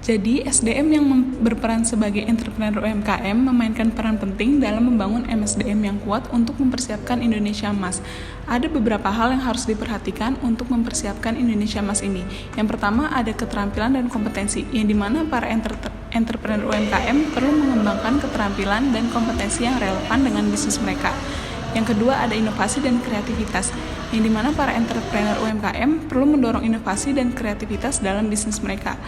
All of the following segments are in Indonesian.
Jadi, SDM yang berperan sebagai entrepreneur UMKM memainkan peran penting dalam membangun MSDM yang kuat untuk mempersiapkan Indonesia Emas. Ada beberapa hal yang harus diperhatikan untuk mempersiapkan Indonesia Emas ini. Yang pertama ada keterampilan dan kompetensi, yang dimana para entrepreneur UMKM perlu mengembangkan keterampilan dan kompetensi yang relevan dengan bisnis mereka. Yang kedua ada inovasi dan kreativitas, yang dimana para entrepreneur UMKM perlu mendorong inovasi dan kreativitas dalam bisnis mereka.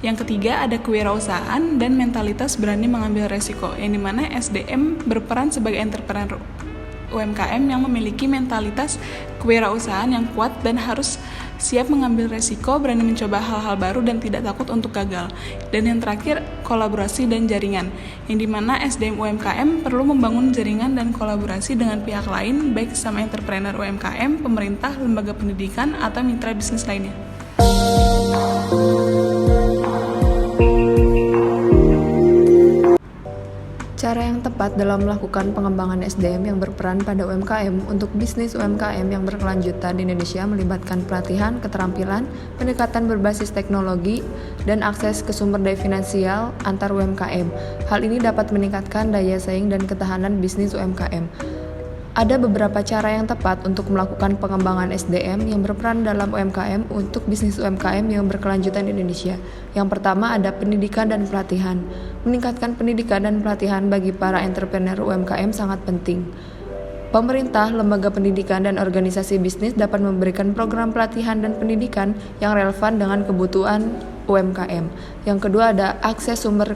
Yang ketiga ada kewirausahaan dan mentalitas berani mengambil resiko, yang dimana SDM berperan sebagai entrepreneur UMKM yang memiliki mentalitas kewirausahaan yang kuat dan harus siap mengambil resiko, berani mencoba hal-hal baru dan tidak takut untuk gagal. Dan yang terakhir kolaborasi dan jaringan, yang dimana SDM UMKM perlu membangun jaringan dan kolaborasi dengan pihak lain, baik sama entrepreneur UMKM, pemerintah, lembaga pendidikan, atau mitra bisnis lainnya. Cara yang tepat dalam melakukan pengembangan SDM yang berperan pada UMKM untuk bisnis UMKM yang berkelanjutan di Indonesia melibatkan pelatihan, keterampilan, pendekatan berbasis teknologi, dan akses ke sumber daya finansial antar UMKM. Hal ini dapat meningkatkan daya saing dan ketahanan bisnis UMKM. Ada beberapa cara yang tepat untuk melakukan pengembangan SDM yang berperan dalam UMKM untuk bisnis UMKM yang berkelanjutan di Indonesia. Yang pertama ada pendidikan dan pelatihan. Meningkatkan pendidikan dan pelatihan bagi para entrepreneur UMKM sangat penting. Pemerintah, lembaga pendidikan, dan organisasi bisnis dapat memberikan program pelatihan dan pendidikan yang relevan dengan kebutuhan UMKM. Yang kedua ada akses sumber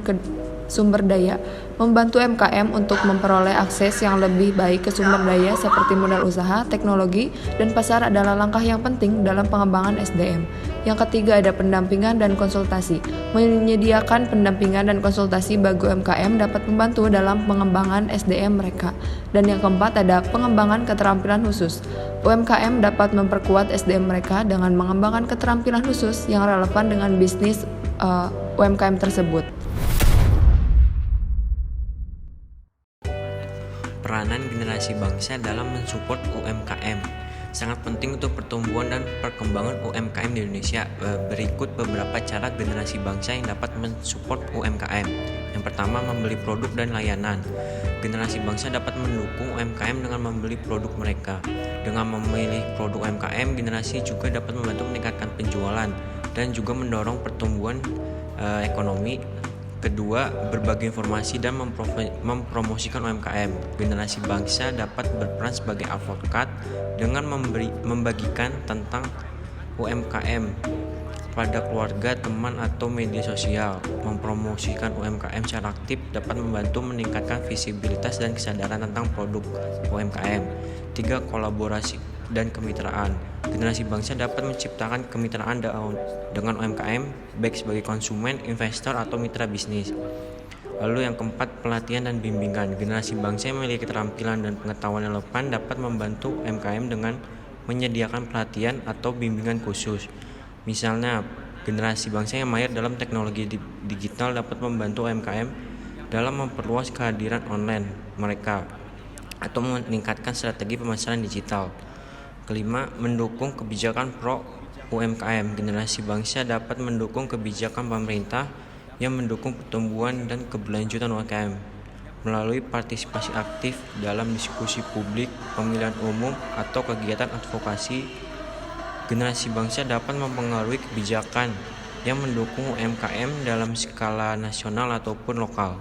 daya, membantu UMKM untuk memperoleh akses yang lebih baik ke sumber daya seperti modal usaha, teknologi, dan pasar adalah langkah yang penting dalam pengembangan SDM. Yang ketiga ada pendampingan dan konsultasi. Menyediakan pendampingan dan konsultasi bagi UMKM dapat membantu dalam pengembangan SDM mereka. Dan yang keempat ada pengembangan keterampilan khusus. UMKM dapat memperkuat SDM mereka dengan mengembangkan keterampilan khusus yang relevan dengan bisnis UMKM tersebut. Peranan generasi bangsa dalam mensupport UMKM sangat penting untuk pertumbuhan dan perkembangan UMKM di Indonesia. Berikut beberapa cara generasi bangsa yang dapat mensupport UMKM. Yang pertama, membeli produk dan layanan. Generasi bangsa dapat mendukung UMKM dengan membeli produk mereka. Dengan memilih produk UMKM, generasi juga dapat membantu meningkatkan penjualan dan juga mendorong pertumbuhan ekonomi. Kedua, berbagi informasi dan mempromosikan UMKM. Generasi bangsa dapat berperan sebagai advokat dengan membagikan tentang UMKM pada keluarga, teman, atau media sosial. Mempromosikan UMKM secara aktif dapat membantu meningkatkan visibilitas dan kesadaran tentang produk UMKM. Tiga, kolaborasi dan kemitraan. Generasi bangsa dapat menciptakan kemitraan dengan UMKM baik sebagai konsumen, investor, atau mitra bisnis. Lalu yang keempat, pelatihan dan bimbingan. Generasi bangsa yang memiliki keterampilan dan pengetahuan yang relevan dapat membantu UMKM dengan menyediakan pelatihan atau bimbingan khusus. Misalnya, generasi bangsa yang mahir dalam teknologi digital dapat membantu UMKM dalam memperluas kehadiran online mereka atau meningkatkan strategi pemasaran digital. Kelima, mendukung kebijakan pro UMKM. Generasi bangsa dapat mendukung kebijakan pemerintah yang mendukung pertumbuhan dan keberlanjutan UMKM melalui partisipasi aktif dalam diskusi publik, pemilihan umum, atau kegiatan advokasi Generasi bangsa dapat mempengaruhi kebijakan yang mendukung UMKM dalam skala nasional ataupun lokal.